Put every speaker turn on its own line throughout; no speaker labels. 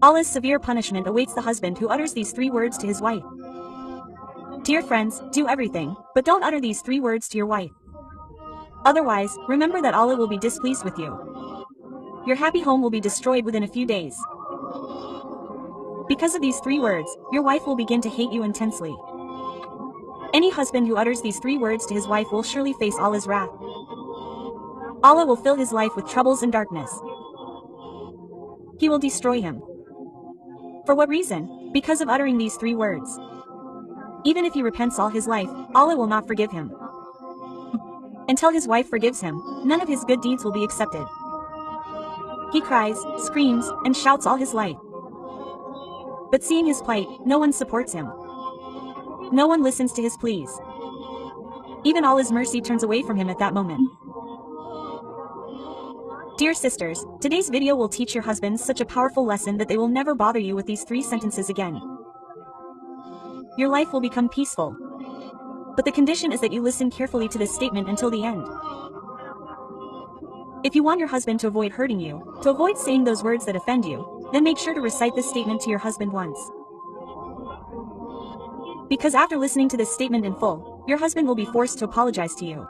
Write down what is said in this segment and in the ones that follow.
Allah's severe punishment awaits the husband who utters these 3 words to his wife. Dear friends, do everything, but don't utter these 3 words to your wife. Otherwise, remember that Allah will be displeased with you. Your happy home will be destroyed within a few days. Because of these 3 words, your wife will begin to hate you intensely. Any husband who utters these 3 words to his wife will surely face Allah's wrath. Allah will fill his life with troubles and darkness. He will destroy him. For what reason? Because of uttering these 3 words. Even if he repents all his life, Allah will not forgive him. Until his wife forgives him, none of his good deeds will be accepted. He cries, screams, and shouts all his life. But seeing his plight, no one supports him. No one listens to his pleas. Even Allah's mercy turns away from him at that moment. Dear sisters, today's video will teach your husbands such a powerful lesson that they will never bother you with these 3 sentences again. Your life will become peaceful. But the condition is that you listen carefully to this statement until the end. If you want your husband to avoid hurting you, to avoid saying those words that offend you, then make sure to recite this statement to your husband once. Because after listening to this statement in full, your husband will be forced to apologize to you.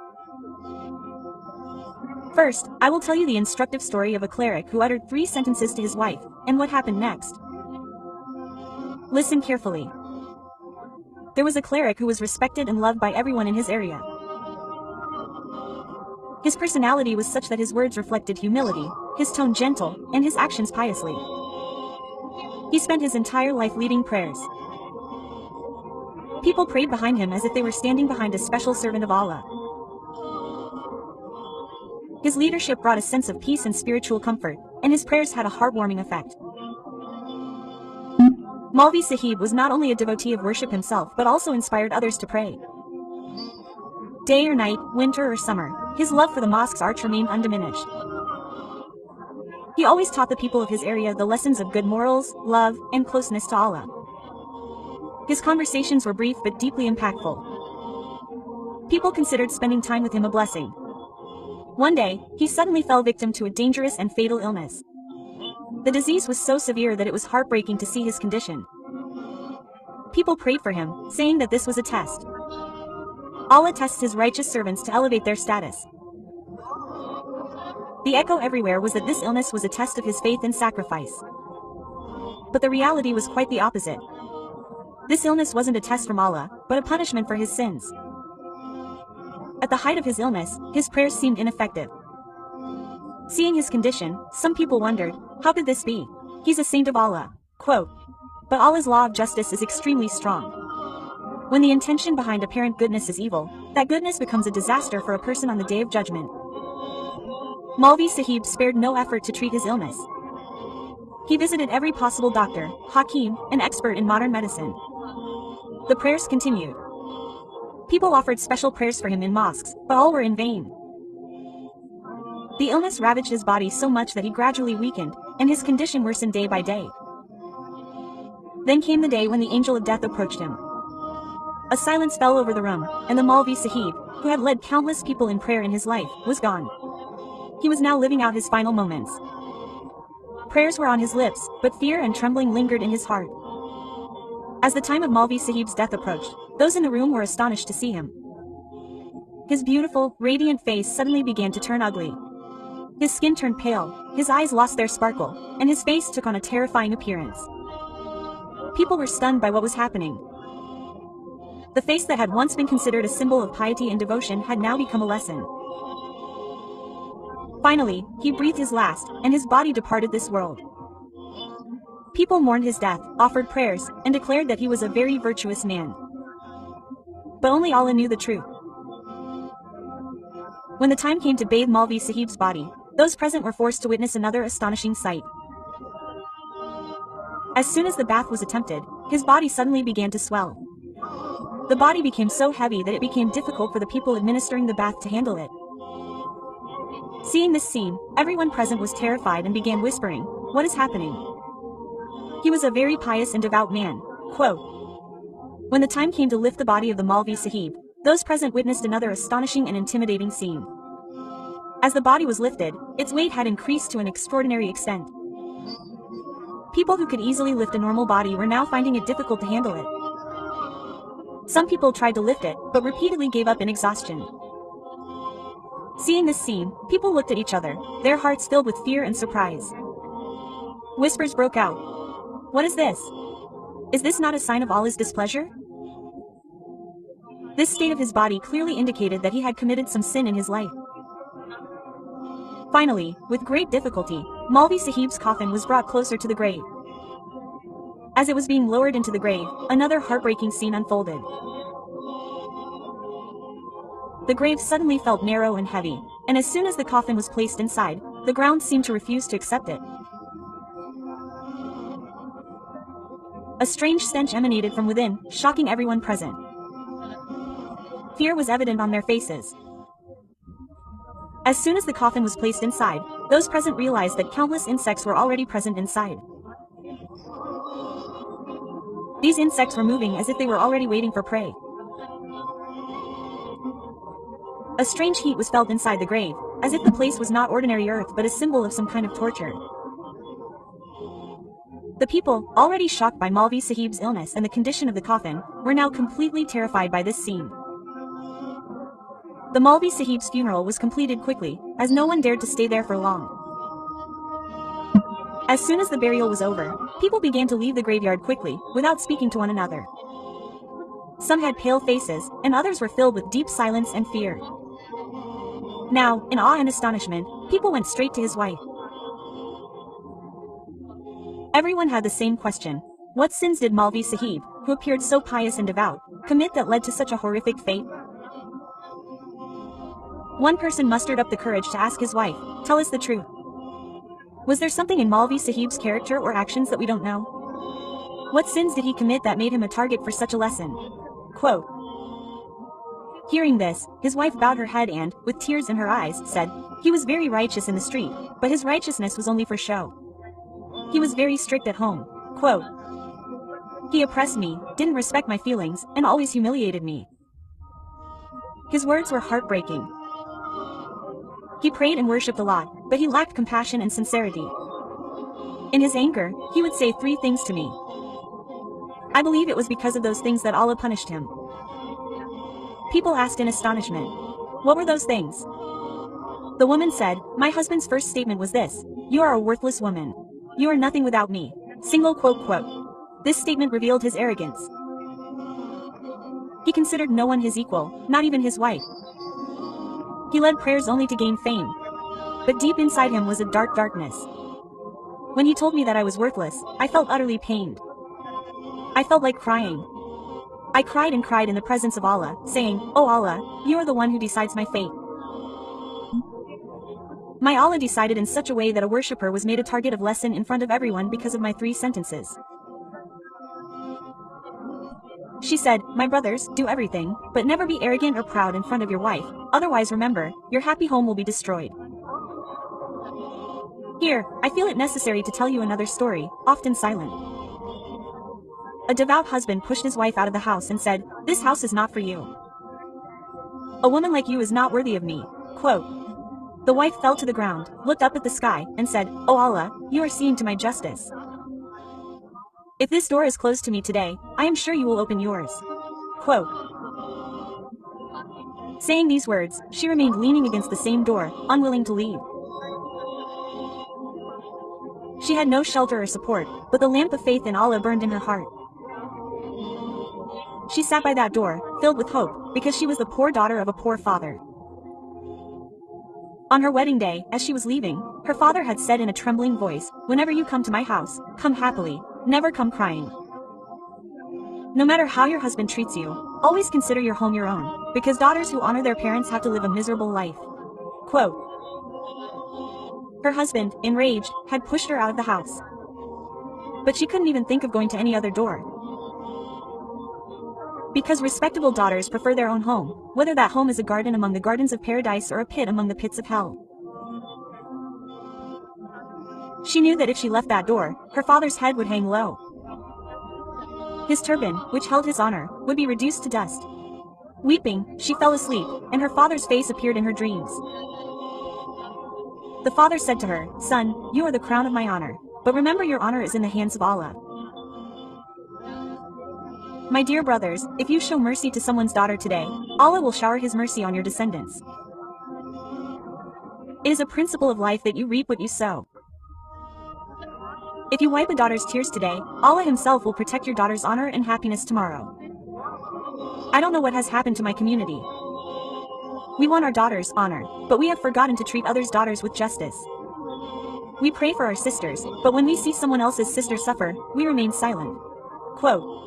First, I will tell you the instructive story of a cleric who uttered 3 sentences to his wife, and what happened next. Listen carefully. There was a cleric who was respected and loved by everyone in his area. His personality was such that his words reflected humility, his tone gentle, and his actions piously. He spent his entire life leading prayers. People prayed behind him as if they were standing behind a special servant of Allah. His leadership brought a sense of peace and spiritual comfort, and his prayers had a heartwarming effect. Maulvi Sahib was not only a devotee of worship himself but also inspired others to pray. Day or night, winter or summer, his love for the mosque's arch remained undiminished. He always taught the people of his area the lessons of good morals, love, and closeness to Allah. His conversations were brief but deeply impactful. People considered spending time with him a blessing. One day, he suddenly fell victim to a dangerous and fatal illness. The disease was so severe that it was heartbreaking to see his condition. People prayed for him, saying that this was a test. Allah tests his righteous servants to elevate their status. The echo everywhere was that this illness was a test of his faith and sacrifice. But the reality was quite the opposite. This illness wasn't a test from Allah, but a punishment for his sins. At the height of his illness, his prayers seemed ineffective. Seeing his condition, some people wondered, how could this be? He's a saint of Allah. Quote, but Allah's law of justice is extremely strong. When the intention behind apparent goodness is evil, that goodness becomes a disaster for a person on the Day of Judgment. Maulvi Sahib spared no effort to treat his illness. He visited every possible doctor, hakim, and expert in modern medicine. The prayers continued. People offered special prayers for him in mosques, but all were in vain. The illness ravaged his body so much that he gradually weakened, and his condition worsened day by day. Then came the day when the angel of death approached him. A silence fell over the room, and the Maulvi Sahib, who had led countless people in prayer in his life, was gone. He was now living out his final moments. Prayers were on his lips, but fear and trembling lingered in his heart. As the time of Maulvi Sahib's death approached, those in the room were astonished to see him. His beautiful, radiant face suddenly began to turn ugly. His skin turned pale, his eyes lost their sparkle, and his face took on a terrifying appearance. People were stunned by what was happening. The face that had once been considered a symbol of piety and devotion had now become a lesson. Finally, he breathed his last, and his body departed this world. People mourned his death, offered prayers, and declared that he was a very virtuous man. But only Allah knew the truth. When the time came to bathe Maulvi Sahib's body, those present were forced to witness another astonishing sight. As soon as the bath was attempted, his body suddenly began to swell. The body became so heavy that it became difficult for the people administering the bath to handle it. Seeing this scene, everyone present was terrified and began whispering, "What is happening?" He was a very pious and devout man. Quote, when the time came to lift the body of the Maulvi Sahib, those present witnessed another astonishing and intimidating scene. As the body was lifted, its weight had increased to an extraordinary extent. People who could easily lift a normal body were now finding it difficult to handle it. Some people tried to lift it, but repeatedly gave up in exhaustion. Seeing this scene, people looked at each other, their hearts filled with fear and surprise. Whispers broke out. What is this? Is this not a sign of Allah's displeasure? This state of his body clearly indicated that he had committed some sin in his life. Finally, with great difficulty, Maulvi Sahib's coffin was brought closer to the grave. As it was being lowered into the grave, another heartbreaking scene unfolded. The grave suddenly felt narrow and heavy, and as soon as the coffin was placed inside, the ground seemed to refuse to accept it. A strange stench emanated from within, shocking everyone present. Fear was evident on their faces. As soon as the coffin was placed inside, those present realized that countless insects were already present inside. These insects were moving as if they were already waiting for prey. A strange heat was felt inside the grave, as if the place was not ordinary earth but a symbol of some kind of torture. The people, already shocked by Maulvi Sahib's illness and the condition of the coffin, were now completely terrified by this scene. The Maulvi Sahib's funeral was completed quickly, as no one dared to stay there for long. As soon as the burial was over, people began to leave the graveyard quickly, without speaking to one another. Some had pale faces, and others were filled with deep silence and fear. Now, in awe and astonishment, people went straight to his wife. Everyone had the same question. What sins did Maulvi Sahib, who appeared so pious and devout, commit that led to such a horrific fate? One person mustered up the courage to ask his wife, "Tell us the truth. Was there something in Maulvi Sahib's character or actions that we don't know? What sins did he commit that made him a target for such a lesson?" Quote. Hearing this, his wife bowed her head and, with tears in her eyes, said, "He was very righteous in the street, but his righteousness was only for show. He was very strict at home." Quote. "He oppressed me, didn't respect my feelings, and always humiliated me." His words were heartbreaking. He prayed and worshipped a lot, but he lacked compassion and sincerity. In his anger, he would say 3 things to me. I believe it was because of those things that Allah punished him. People asked in astonishment, "What were those things?" The woman said, "My husband's first statement was this: 'You are a worthless woman. You are nothing without me.'" Single quote quote. This statement revealed his arrogance. He considered no one his equal, not even his wife. He led prayers only to gain fame. But deep inside him was a dark darkness. When he told me that I was worthless, I felt utterly pained. I felt like crying. I cried and cried in the presence of Allah, saying, "Oh Allah, you are the one who decides my fate." My Allah decided in such a way that a worshipper was made a target of lesson in front of everyone because of my 3 sentences. She said, "My brothers, do everything, but never be arrogant or proud in front of your wife, otherwise remember, your happy home will be destroyed." Here, I feel it necessary to tell you another story, often silent. A devout husband pushed his wife out of the house and said, "This house is not for you. A woman like you is not worthy of me." Quote. The wife fell to the ground, looked up at the sky, and said, "Oh Allah, you are seeing to my justice. If this door is closed to me today, I am sure you will open yours." Quote. Saying these words, she remained leaning against the same door, unwilling to leave. She had no shelter or support, but the lamp of faith in Allah burned in her heart. She sat by that door, filled with hope, because she was the poor daughter of a poor father. On her wedding day, as she was leaving, her father had said in a trembling voice, "Whenever you come to my house, come happily, never come crying. No matter how your husband treats you, always consider your home your own, because daughters who honor their parents have to live a miserable life." Quote. Her husband, enraged, had pushed her out of the house. But she couldn't even think of going to any other door. Because respectable daughters prefer their own home, whether that home is a garden among the gardens of paradise or a pit among the pits of hell. She knew that if she left that door, her father's head would hang low. His turban, which held his honor, would be reduced to dust. Weeping, she fell asleep, and her father's face appeared in her dreams. The father said to her, "Son, you are the crown of my honor. But remember, your honor is in the hands of Allah. My dear brothers, if you show mercy to someone's daughter today, Allah will shower His mercy on your descendants. It is a principle of life that you reap what you sow. If you wipe a daughter's tears today, Allah Himself will protect your daughter's honor and happiness tomorrow. I don't know what has happened to my community. We want our daughters' honor, but we have forgotten to treat others' daughters with justice. We pray for our sisters, but when we see someone else's sister suffer, we remain silent. Quote.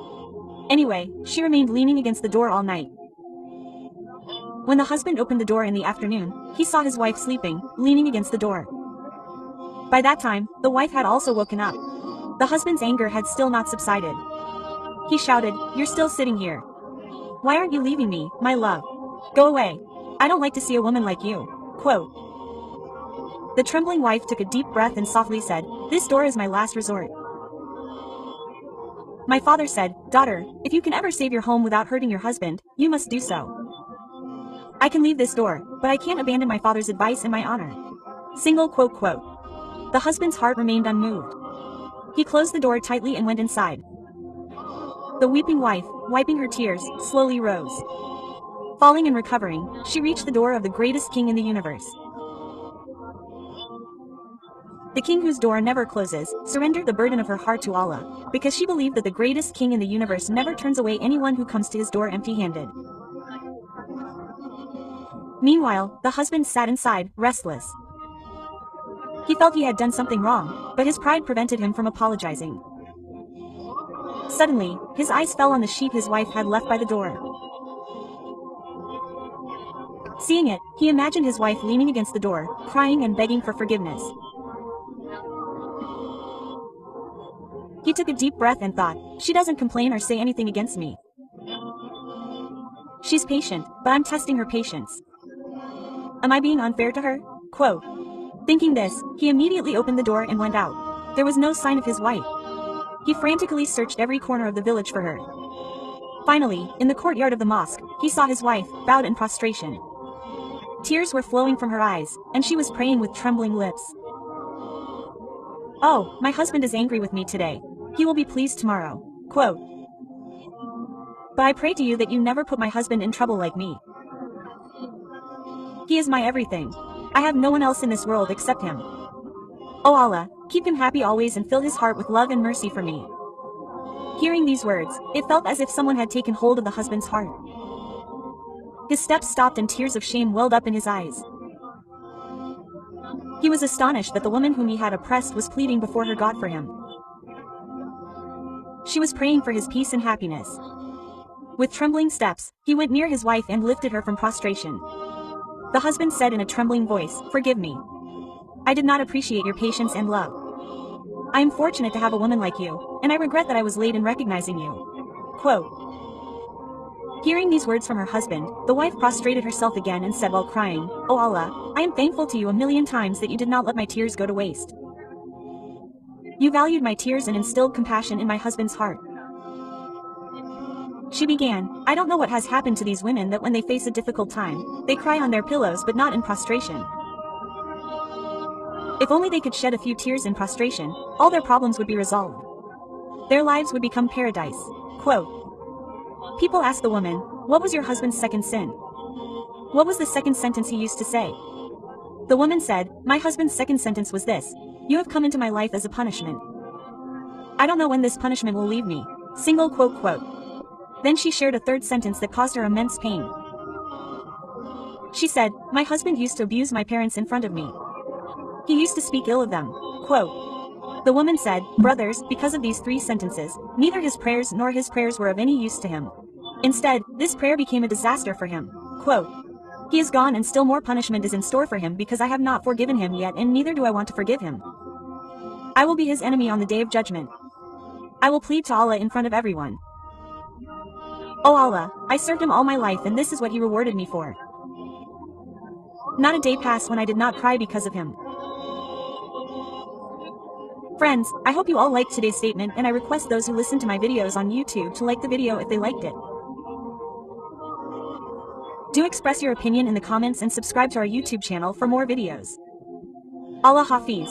Anyway, she remained leaning against the door all night. When the husband opened the door in the afternoon, he saw his wife sleeping, leaning against the door. By that time, the wife had also woken up. The husband's anger had still not subsided. He shouted, "You're still sitting here. Why aren't you leaving me, my love? Go away. I don't like to see a woman like you." Quote. The trembling wife took a deep breath and softly said, "This door is my last resort." My father said, "Daughter, if you can ever save your home without hurting your husband, you must do so. I can leave this door, but I can't abandon my father's advice and my honor." Single quote quote. The husband's heart remained unmoved. He closed the door tightly and went inside. The weeping wife, wiping her tears, slowly rose. Falling and recovering, she reached the door of the greatest king in the universe. The king whose door never closes, surrendered the burden of her heart to Allah, because she believed that the greatest king in the universe never turns away anyone who comes to his door empty-handed. Meanwhile, the husband sat inside, restless. He felt he had done something wrong, but his pride prevented him from apologizing. Suddenly, his eyes fell on the sheep his wife had left by the door. Seeing it, he imagined his wife leaning against the door, crying and begging for forgiveness. He took a deep breath and thought, "She doesn't complain or say anything against me. She's patient, but I'm testing her patience. Am I being unfair to her?" Quote. Thinking this, he immediately opened the door and went out. There was no sign of his wife. He frantically searched every corner of the village for her. Finally, in the courtyard of the mosque, he saw his wife, bowed in prostration. Tears were flowing from her eyes, and she was praying with trembling lips. "Oh, my husband is angry with me today. He will be pleased tomorrow." Quote. "But I pray to you that you never put my husband in trouble like me. He is my everything. I have no one else in this world except him. Oh Allah, keep him happy always and fill his heart with love and mercy for me." Hearing these words, it felt as if someone had taken hold of the husband's heart. His steps stopped and tears of shame welled up in his eyes. He was astonished that the woman whom he had oppressed was pleading before her God for him. She was praying for his peace and happiness. With trembling steps, he went near his wife and lifted her from prostration. The husband said in a trembling voice, "Forgive me. I did not appreciate your patience and love. I am fortunate to have a woman like you, and I regret that I was late in recognizing you." Quote. Hearing these words from her husband, the wife prostrated herself again and said while crying, "Oh Allah, I am thankful to you a million times that you did not let my tears go to waste. You valued my tears and instilled compassion in my husband's heart." She began, "I don't know what has happened to these women that when they face a difficult time, they cry on their pillows but not in prostration. If only they could shed a few tears in prostration, all their problems would be resolved. Their lives would become paradise." Quote. People asked the woman, "What was your husband's second sin? What was the second sentence he used to say?" The woman said, "My husband's second sentence was this: you have come into my life as a punishment. I don't know when this punishment will leave me." Single quote quote. Then she shared a third sentence that caused her immense pain. She said, "My husband used to abuse my parents in front of me. He used to speak ill of them." Quote. The woman said, "Brothers, because of these three sentences, neither his prayers nor his prayers were of any use to him. Instead, this prayer became a disaster for him." Quote. "He is gone and still more punishment is in store for him because I have not forgiven him yet and neither do I want to forgive him. I will be his enemy on the day of judgment. I will plead to Allah in front of everyone. Oh Allah, I served him all my life and this is what he rewarded me for. Not a day passed when I did not cry because of him." Friends, I hope you all liked today's statement and I request those who listen to my videos on YouTube to like the video if they liked it. Do express your opinion in the comments and subscribe to our YouTube channel for more videos. Allah Hafiz.